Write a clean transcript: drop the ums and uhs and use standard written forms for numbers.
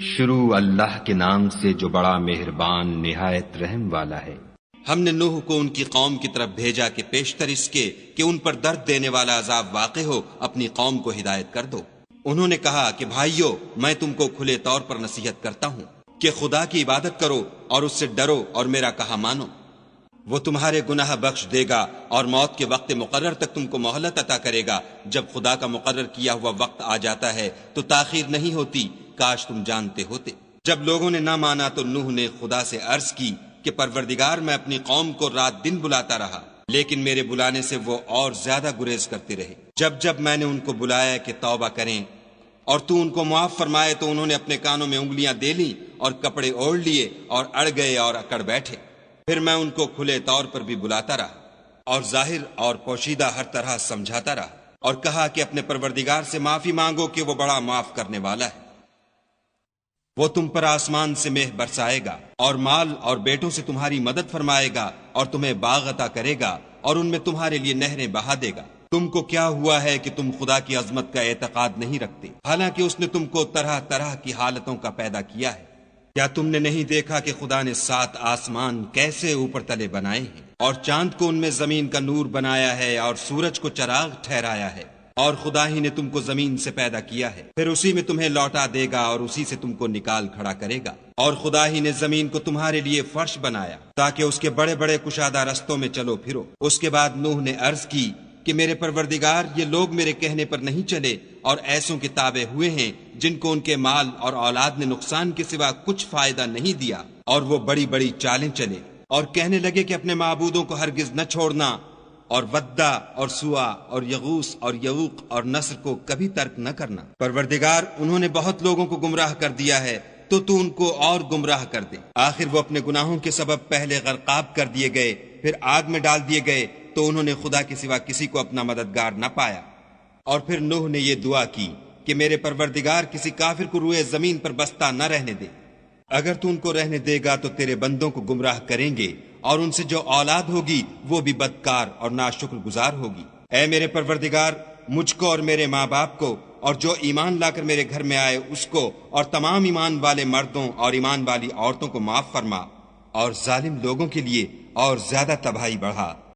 شروع اللہ کے نام سے جو بڑا مہربان نہایت رحم والا ہے۔ ہم نے نوح کو ان کی قوم کی طرف بھیجا کہ پیشتر اس کے کہ ان پر درد دینے والا عذاب واقع ہو اپنی قوم کو ہدایت کر دو۔ انہوں نے کہا کہ بھائیو، میں تم کو کھلے طور پر نصیحت کرتا ہوں کہ خدا کی عبادت کرو اور اس سے ڈرو اور میرا کہا مانو۔ وہ تمہارے گناہ بخش دے گا اور موت کے وقت مقرر تک تم کو مہلت عطا کرے گا۔ جب خدا کا مقرر کیا ہوا وقت آ جاتا ہے تو تاخیر نہیں ہوتی، کاش تم جانتے ہوتے۔ جب لوگوں نے نہ مانا تو نوح نے خدا سے عرض کی کہ پروردگار، میں اپنی قوم کو رات دن بلاتا رہا، لیکن میرے بلانے سے وہ اور زیادہ گریز کرتے رہے۔ جب میں نے ان کو بلایا کہ توبہ کریں اور تو ان کو معاف فرمائے تو انہوں نے اپنے کانوں میں انگلیاں دے لیں اور کپڑے اوڑھ لیے اور اڑ گئے اور اکڑ بیٹھے۔ پھر میں ان کو کھلے طور پر بھی بلاتا رہا اور ظاہر اور پوشیدہ ہر طرح سمجھاتا رہا، اور کہا کہ اپنے پروردگار سے معافی مانگو کہ وہ بڑا معاف کرنے والا ہے۔ وہ تم پر آسمان سے مہ برسائے گا اور مال اور بیٹوں سے تمہاری مدد فرمائے گا اور تمہیں باغ عطا کرے گا اور ان میں تمہارے لیے نہریں بہا دے گا۔ تم کو کیا ہوا ہے کہ تم خدا کی عظمت کا اعتقاد نہیں رکھتے، حالانکہ اس نے تم کو طرح طرح کی حالتوں کا پیدا کیا ہے؟ کیا تم نے نہیں دیکھا کہ خدا نے 7 آسمان کیسے اوپر تلے بنائے ہیں، اور چاند کو ان میں زمین کا نور بنایا ہے اور سورج کو چراغ ٹھہرایا ہے؟ اور خدا ہی نے تم کو زمین سے پیدا کیا ہے، پھر اسی میں تمہیں لوٹا دے گا اور اسی سے تم کو نکال کھڑا کرے گا۔ اور خدا ہی نے زمین کو تمہارے لیے فرش بنایا تاکہ اس کے بڑے بڑے کشادہ رستوں میں چلو پھرو۔ اس کے بعد نوح نے عرض کی کہ میرے پروردگار، یہ لوگ میرے کہنے پر نہیں چلے اور ایسوں کے تابع ہوئے ہیں جن کو ان کے مال اور اولاد نے نقصان کے سوا کچھ فائدہ نہیں دیا، اور وہ بڑی بڑی چالیں چلے اور کہنے لگے کہ اپنے معبودوں کو ہرگز نہ چھوڑنا، اور ودہ اور سوا اور یغوس اور یعوق اور نصر کو کبھی ترک نہ کرنا۔ پروردگار، انہوں نے بہت لوگوں کو گمراہ کر دیا ہے، تو ان کو اور گمراہ کر دے۔ آخر وہ اپنے گناہوں کے سبب پہلے غرقاب کر دیے گئے، پھر آگ میں ڈال دیے گئے، تو انہوں نے خدا کے سوا کسی کو اپنا مددگار نہ پایا۔ اور پھر نوح نے یہ دعا کی کہ میرے پروردگار، کسی کافر کو روئے زمین پر بستہ نہ رہنے دے۔ اگر تو ان کو رہنے دے گا تو تیرے بندوں کو گمراہ کریں گے، اور ان سے جو اولاد ہوگی وہ بھی بدکار اور ناشکر گزار ہوگی۔ اے میرے پروردگار، مجھ کو اور میرے ماں باپ کو اور جو ایمان لا کر میرے گھر میں آئے اس کو اور تمام ایمان والے مردوں اور ایمان والی عورتوں کو معاف فرما، اور ظالم لوگوں کے لیے اور زیادہ تباہی بڑھا۔